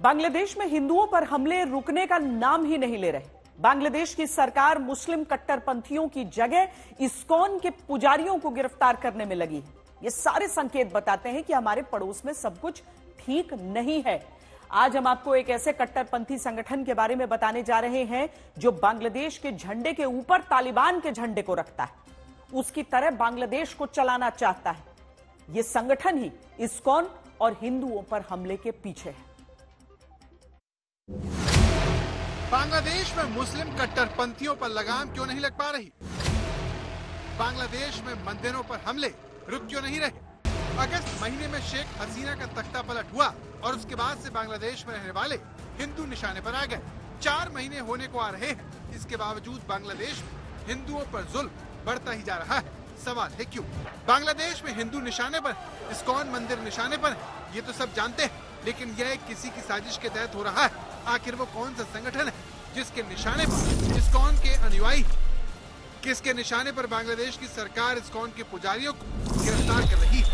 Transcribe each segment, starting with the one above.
बांग्लादेश में हिंदुओं पर हमले रुकने का नाम ही नहीं ले रहे। बांग्लादेश की सरकार मुस्लिम कट्टरपंथियों की जगह इस्कॉन के पुजारियों को गिरफ्तार करने में लगी है। ये सारे संकेत बताते हैं कि हमारे पड़ोस में सब कुछ ठीक नहीं है। आज हम आपको एक ऐसे कट्टरपंथी संगठन के बारे में बताने जा रहे हैं जो बांग्लादेश के झंडे के ऊपर तालिबान के झंडे को रखता है, उसकी तरह बांग्लादेश को चलाना चाहता है। यह संगठन ही इस्कॉन और हिंदुओं पर हमले के पीछे है। बांग्लादेश में मुस्लिम कट्टरपंथियों पर लगाम क्यों नहीं लग पा रही? बांग्लादेश में मंदिरों पर हमले रुक क्यों नहीं रहे? अगस्त महीने में शेख हसीना का तख्ता पलट हुआ और उसके बाद से बांग्लादेश में रहने वाले हिंदू निशाने पर आ गए। 4 महीने होने को आ रहे हैं, इसके बावजूद बांग्लादेश में हिंदुओं पर जुल्म बढ़ता ही जा रहा है। सवाल है क्यों? बांग्लादेश में हिंदू निशाने पर, इस्कॉन मंदिर निशाने पर, ये तो सब जानते हैं, लेकिन यह किसी की साजिश के तहत हो रहा है। आखिर वो कौन सा संगठन है जिसके निशाने पर इस्कॉन के अनुयायी, किसके निशाने पर बांग्लादेश की सरकार इस्कॉन के पुजारियों को गिरफ्तार कर रही है?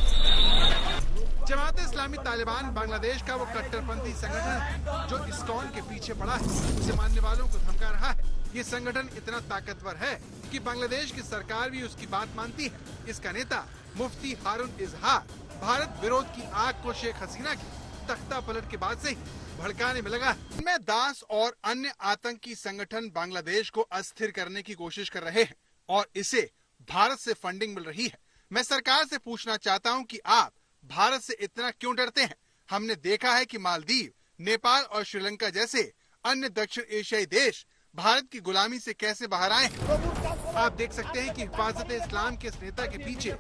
जमात इस्लामी तालिबान बांग्लादेश का वो कट्टरपंथी संगठन है जो इस्कॉन के पीछे पड़ा है, उसे मानने वालों को धमका रहा है। ये संगठन इतना ताकतवर है कि बांग्लादेश की सरकार भी उसकी बात मानती है। इसका नेता मुफ्ती हारून इजहार भारत विरोध की आग को शेख हसीना की तख्ता पलट के बाद से ही भड़काने में लगा। इनमें दास और अन्य आतंकी संगठन बांग्लादेश को अस्थिर करने की कोशिश कर रहे हैं और इसे भारत से फंडिंग मिल रही है। मैं सरकार से पूछना चाहता हूं कि आप भारत से इतना क्यों डरते हैं? हमने देखा है कि मालदीव, नेपाल और श्रीलंका जैसे अन्य दक्षिण एशियाई देश भारत की गुलामी से कैसे बाहर आए हैं। आप देख सकते हैं कि हिफाजत इस्लाम के इस नेता के पीछे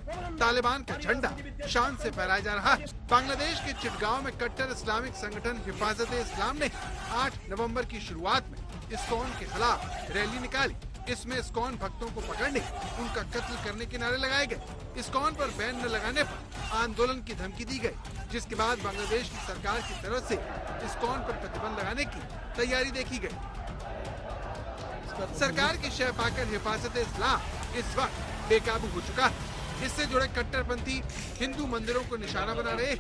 तालिबान का झंडा शान से फहराया जा रहा है। बांग्लादेश के चिटगांव में कट्टर इस्लामिक संगठन हिफाजत इस्लाम ने 8 नवंबर की शुरुआत में इस्कॉन के खिलाफ रैली निकाली। इसमें इस्कॉन भक्तों को पकड़ने, उनका कत्ल करने के नारे लगाए गए। इस्कॉन पर बैन न लगाने पर आंदोलन की धमकी दी गई, जिसके बाद बांग्लादेश की सरकार की तरफ से इस्कॉन पर प्रतिबंध लगाने की तैयारी देखी गई। सरकार की शह पाकर हिफाजत इस्लाम इस वक्त बेकाबू हो चुका है। इससे जुड़े कट्टरपंथी हिंदू मंदिरों को निशाना बना रहे हैं।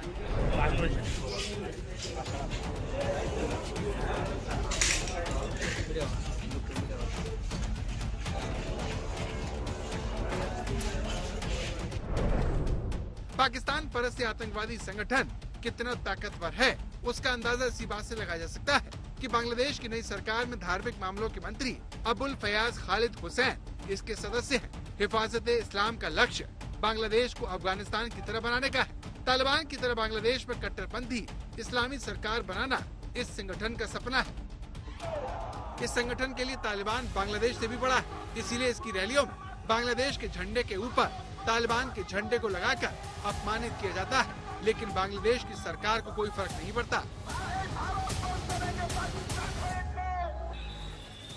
पाकिस्तान परस्त आतंकवादी संगठन कितना ताकतवर है, उसका अंदाजा इसी बात से लगाया जा सकता है कि बांग्लादेश की नई सरकार में धार्मिक मामलों के मंत्री अबुल फयाज खालिद हुसैन इसके सदस्य हैं। हिफाजत इस्लाम का लक्ष्य बांग्लादेश को अफगानिस्तान की तरह बनाने का है। तालिबान की तरह बांग्लादेश में कट्टरपंथी इस्लामी सरकार बनाना इस संगठन का सपना है। इस संगठन के लिए तालिबान बांग्लादेश से भी बड़ा है, इसीलिए इसकी रैलियों में बांग्लादेश के झंडे के ऊपर तालिबान के झंडे को लगाकर अपमानित किया जाता है, लेकिन बांग्लादेश की सरकार को कोई फर्क नहीं पड़ता।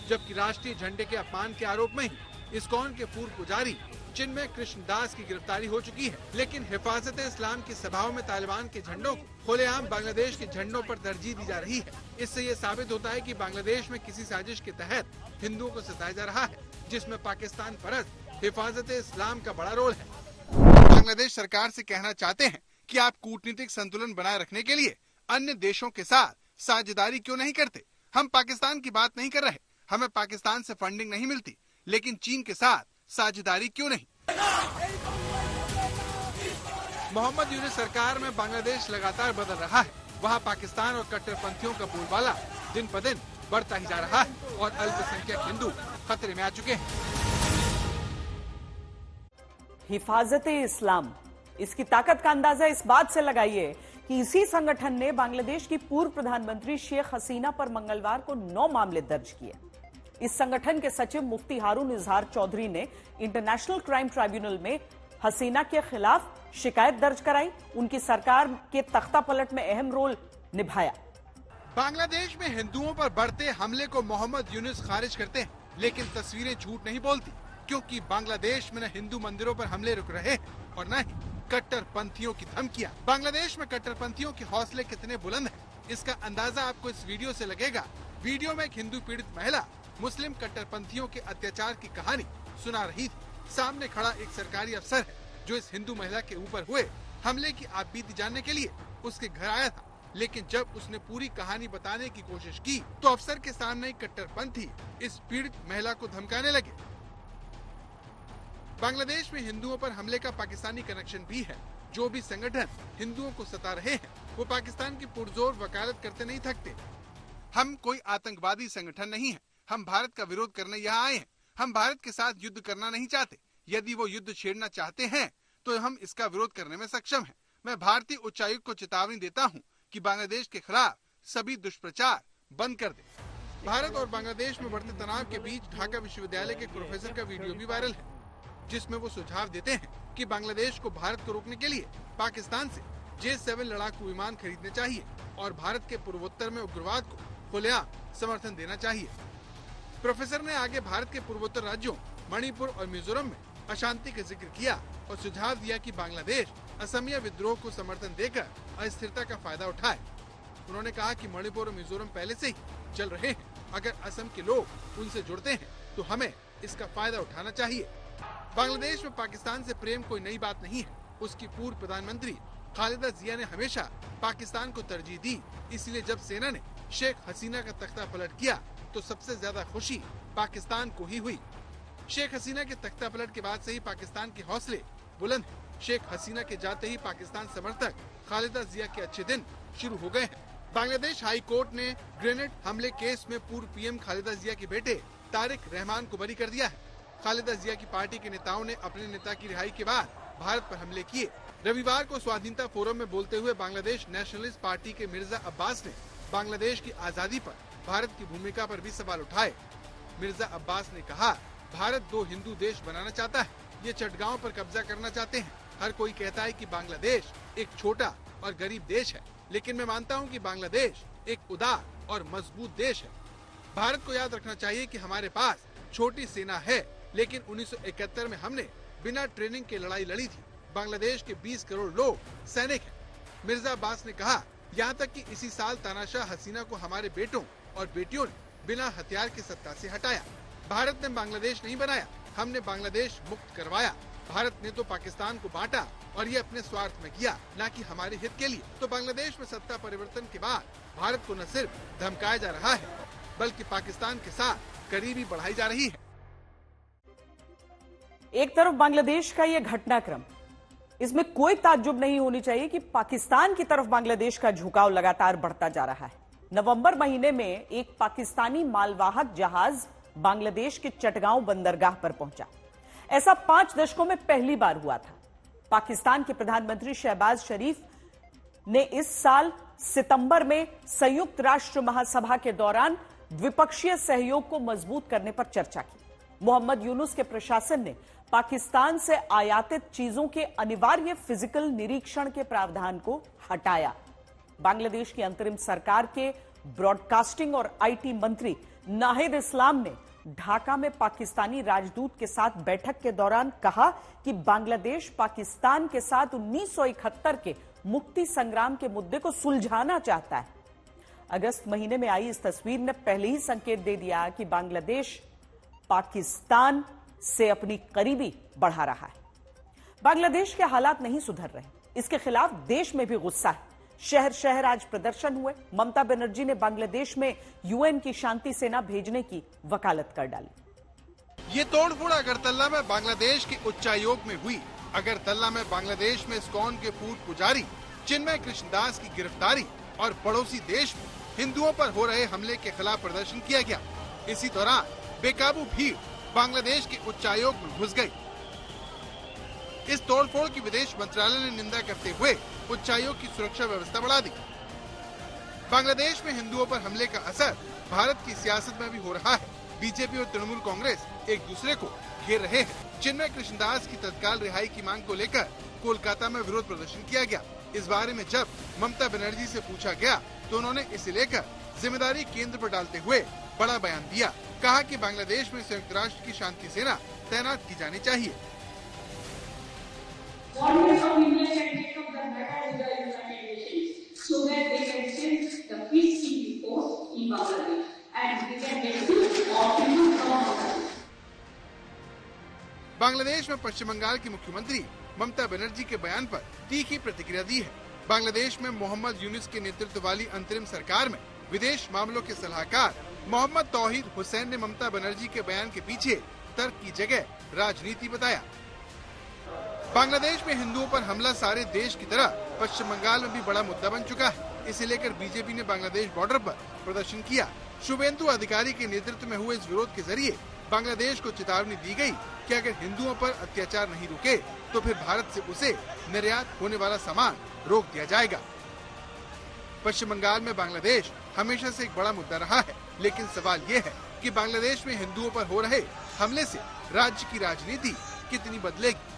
जबकि राष्ट्रीय झंडे के अपमान के आरोप में ही इस्कॉन के पूर्व पुजारी चिन्मय कृष्ण दास की गिरफ्तारी हो चुकी है। लेकिन हिफाजत इस्लाम की सभाओं में तालिबान के झंडों को खुलेआम बांग्लादेश के झंडों पर तरजीह दी जा रही है। इससे ये साबित होता है कि बांग्लादेश में किसी साजिश के तहत हिंदुओं को सताया जा रहा है, जिसमें पाकिस्तान परस्त हिफाजत इस्लाम का बड़ा रोल है। बांग्लादेश सरकार से कहना चाहते हैं कि आप कूटनीतिक संतुलन बनाए रखने के लिए अन्य देशों के साथ साझेदारी क्यों नहीं करते? हम पाकिस्तान की बात नहीं कर रहे, हमें पाकिस्तान से फंडिंग नहीं मिलती, लेकिन चीन के साथ साझेदारी क्यों नहीं? मोहम्मद यूनुस सरकार में बांग्लादेश लगातार बदल रहा है। वहाँ पाकिस्तान और कट्टरपंथियों का बोलबाला दिन पर दिन बढ़ता ही जा रहा है और अल्पसंख्यक हिंदू खतरे में आ चुके हैं। हिफाजत इस्लाम, इसकी ताकत का अंदाजा इस बात से लगाइए कि इसी संगठन ने बांग्लादेश की पूर्व प्रधानमंत्री शेख हसीना पर मंगलवार को 9 मामले दर्ज किए। इस संगठन के सचिव मुफ्ती हारून इजहार चौधरी ने इंटरनेशनल क्राइम ट्राइब्यूनल में हसीना के खिलाफ शिकायत दर्ज कराई, उनकी सरकार के तख्ता पलट में अहम रोल निभाया। बांग्लादेश में हिंदुओं पर बढ़ते हमले को मोहम्मद यूनुस खारिज करते हैं, लेकिन तस्वीरें झूठ नहीं बोलती, क्योंकि बांग्लादेश में न हिंदू मंदिरों पर हमले रुक रहे हैं और न ही कट्टरपंथियों की धमकियां। बांग्लादेश में कट्टरपंथियों के हौसले कितने बुलंद हैं, इसका अंदाजा आपको इस वीडियो से लगेगा। वीडियो में एक हिंदू पीड़ित महिला मुस्लिम कट्टरपंथियों के अत्याचार की कहानी सुना रही थी। सामने खड़ा एक सरकारी अफसर है जो इस हिंदू महिला के ऊपर हुए हमले की आपबीती जानने के लिए उसके घर आया था। लेकिन जब उसने पूरी कहानी बताने की कोशिश की तो अफसर के सामने एक कट्टरपंथी इस पीड़ित महिला को धमकाने लगे। बांग्लादेश में हिंदुओं पर हमले का पाकिस्तानी कनेक्शन भी है। जो भी संगठन हिंदुओं को सता रहे हैं वो पाकिस्तान की पुरजोर वकालत करते नहीं थकते। हम कोई आतंकवादी संगठन नहीं है। हम भारत का विरोध करने यहाँ आए हैं। हम भारत के साथ युद्ध करना नहीं चाहते। यदि वो युद्ध छेड़ना चाहते हैं तो हम इसका विरोध करने में सक्षम हैं। मैं भारतीय उच्चायुक्त को चेतावनी देता हूँ कि बांग्लादेश के खिलाफ सभी दुष्प्रचार बंद कर दे। भारत और बांग्लादेश में बढ़ते तनाव के बीच ढाका विश्वविद्यालय के प्रोफेसर का वीडियो भी वायरल है, जिसमें वो सुझाव देते हैं कि बांग्लादेश को भारत को रोकने के लिए पाकिस्तान से J-7 लड़ाकू विमान खरीदने चाहिए और भारत के पूर्वोत्तर में उग्रवाद को खुलेआम समर्थन देना चाहिए। प्रोफेसर ने आगे भारत के पूर्वोत्तर राज्यों मणिपुर और मिजोरम में अशांति का जिक्र किया और सुझाव दिया कि बांग्लादेश असमिया विद्रोह को समर्थन देकर अस्थिरता का फायदा उठाए। उन्होंने कहा कि मणिपुर और मिजोरम पहले से ही चल रहे हैं। अगर असम के लोग उनसे जुड़ते हैं तो हमें इसका फायदा उठाना चाहिए। बांग्लादेश में पाकिस्तान से प्रेम कोई नई बात नहीं है। उसकी पूर्व प्रधानमंत्री खालिदा जिया ने हमेशा पाकिस्तान को तरजीह दी। इसलिए जब सेना ने शेख हसीना का तख्ता पलट किया तो सबसे ज्यादा खुशी पाकिस्तान को ही हुई। शेख हसीना के तख्ता पलट के बाद से ही पाकिस्तान के हौसले बुलंद हैं। शेख हसीना के जाते ही पाकिस्तान समर्थक खालिदा जिया के अच्छे दिन शुरू हो गए हैं। बांग्लादेश हाई कोर्ट ने ग्रेनेड हमले केस में पूर्व पीएम खालिदा जिया के बेटे तारिक रहमान को बरी कर दिया है। खालिदा जिया की पार्टी के नेताओं ने अपने नेता की रिहाई के बाद भारत पर हमले किए। रविवार को स्वाधीनता फोरम में बोलते हुए बांग्लादेश नेशनलिस्ट पार्टी के मिर्जा अब्बास ने बांग्लादेश की आजादी पर भारत की भूमिका पर भी सवाल उठाए। मिर्जा अब्बास ने कहा, भारत दो हिंदू देश बनाना चाहता है। ये चटगांव पर कब्जा करना चाहते हैं। हर कोई कहता है कि बांग्लादेश एक छोटा और गरीब देश है, लेकिन मैं मानता हूं कि बांग्लादेश एक उदार और मजबूत देश है। भारत को याद रखना चाहिए कि हमारे पास छोटी सेना है, लेकिन 1971 में हमने बिना ट्रेनिंग के लड़ाई लड़ी थी। बांग्लादेश के 20 करोड़ लोग सैनिक हैं। मिर्जा अब्बास ने कहा, यहाँ तक कि इसी साल तानाशाह हसीना को हमारे बेटों और बेटियों ने बिना हथियार की सत्ता से हटाया। भारत ने बांग्लादेश नहीं बनाया, हमने बांग्लादेश मुक्त करवाया। भारत ने तो पाकिस्तान को बांटा और ये अपने स्वार्थ में किया, न कि हमारे हित के लिए। तो बांग्लादेश में सत्ता परिवर्तन के बाद भारत को न सिर्फ धमकाया जा रहा है, बल्कि पाकिस्तान के साथ करीबी बढ़ाई जा रही है। एक तरफ बांग्लादेश का यह घटनाक्रम, इसमें कोई ताज्जुब नहीं होनी चाहिए कि पाकिस्तान की तरफ बांग्लादेश का झुकाव लगातार बढ़ता जा रहा है। नवंबर महीने में एक पाकिस्तानी मालवाहक जहाज बांग्लादेश के चटगांव बंदरगाह पर पहुंचा। ऐसा 5 दशकों में पहली बार हुआ था। पाकिस्तान के प्रधानमंत्री शहबाज शरीफ ने इस साल सितंबर में संयुक्त राष्ट्र महासभा के दौरान द्विपक्षीय सहयोग को मजबूत करने पर चर्चा की। मोहम्मद यूनुस के प्रशासन ने पाकिस्तान से आयातित चीजों के अनिवार्य फिजिकल निरीक्षण के प्रावधान को हटाया। बांग्लादेश की अंतरिम सरकार के ब्रॉडकास्टिंग और आईटी मंत्री नाहिद इस्लाम ने ढाका में पाकिस्तानी राजदूत के साथ बैठक के दौरान कहा कि बांग्लादेश पाकिस्तान के साथ 1971 के मुक्ति संग्राम के मुद्दे को सुलझाना चाहता है। अगस्त महीने में आई इस तस्वीर ने पहले ही संकेत दे दिया कि बांग्लादेश पाकिस्तान से अपनी करीबी बढ़ा रहा है। बांग्लादेश के हालात नहीं सुधर रहे, इसके खिलाफ देश में भी गुस्सा है। शहर शहर आज प्रदर्शन हुए। ममता बनर्जी ने बांग्लादेश में यूएन की शांति सेना भेजने की वकालत कर डाली। ये तोड़फोड़ अगरतला में बांग्लादेश के उच्चायोग में हुई। अगरतला में बांग्लादेश में इस्कॉन के पूर्व पुजारी चिन्मय कृष्णदास की गिरफ्तारी और पड़ोसी देश में हिंदुओं पर हो रहे हमले के खिलाफ प्रदर्शन किया गया। इसी दौरान बेकाबू भीड़ बांग्लादेश के उच्चायोग में घुस गई। इस तोड़फोड़ की विदेश मंत्रालय ने निंदा करते हुए उच्चायोग की सुरक्षा व्यवस्था बढ़ा दी। बांग्लादेश में हिंदुओं पर हमले का असर भारत की सियासत में भी हो रहा है। बीजेपी और तृणमूल कांग्रेस एक दूसरे को घेर रहे हैं। चिन्मय कृष्णदास की तत्काल रिहाई की मांग को लेकर कोलकाता में विरोध प्रदर्शन किया गया। इस बारे में जब ममता बनर्जी से पूछा गया तो उन्होंने इसे लेकर जिम्मेदारी केंद्र पर डालते हुए बड़ा बयान दिया। कहा कि बांग्लादेश में संयुक्त राष्ट्र की शांति सेना तैनात की जानी चाहिए। बांग्लादेश में पश्चिम बंगाल की मुख्यमंत्री ममता बनर्जी के बयान पर तीखी प्रतिक्रिया दी है। बांग्लादेश में मोहम्मद यूनिस के नेतृत्व वाली अंतरिम सरकार में विदेश मामलों के सलाहकार मोहम्मद तौहीद हुसैन ने ममता बनर्जी के बयान के पीछे तर्क की जगह राजनीति बताया। बांग्लादेश में हिंदुओं पर हमला सारे देश की तरह पश्चिम बंगाल में भी बड़ा मुद्दा बन चुका है। इसे लेकर बीजेपी ने बांग्लादेश बॉर्डर पर प्रदर्शन किया। शुभेंदु अधिकारी के नेतृत्व में हुए इस विरोध के जरिए बांग्लादेश को चेतावनी दी गई कि अगर हिंदुओं पर अत्याचार नहीं रुके तो फिर भारत से उसे निर्यात होने वाला सामान रोक दिया जाएगा। पश्चिम बंगाल में बांग्लादेश हमेशा से एक बड़ा मुद्दा रहा है, लेकिन सवाल ये है कि बांग्लादेश में हिंदुओं पर हो रहे हमले से राज्य की राजनीति कितनी बदलेगी।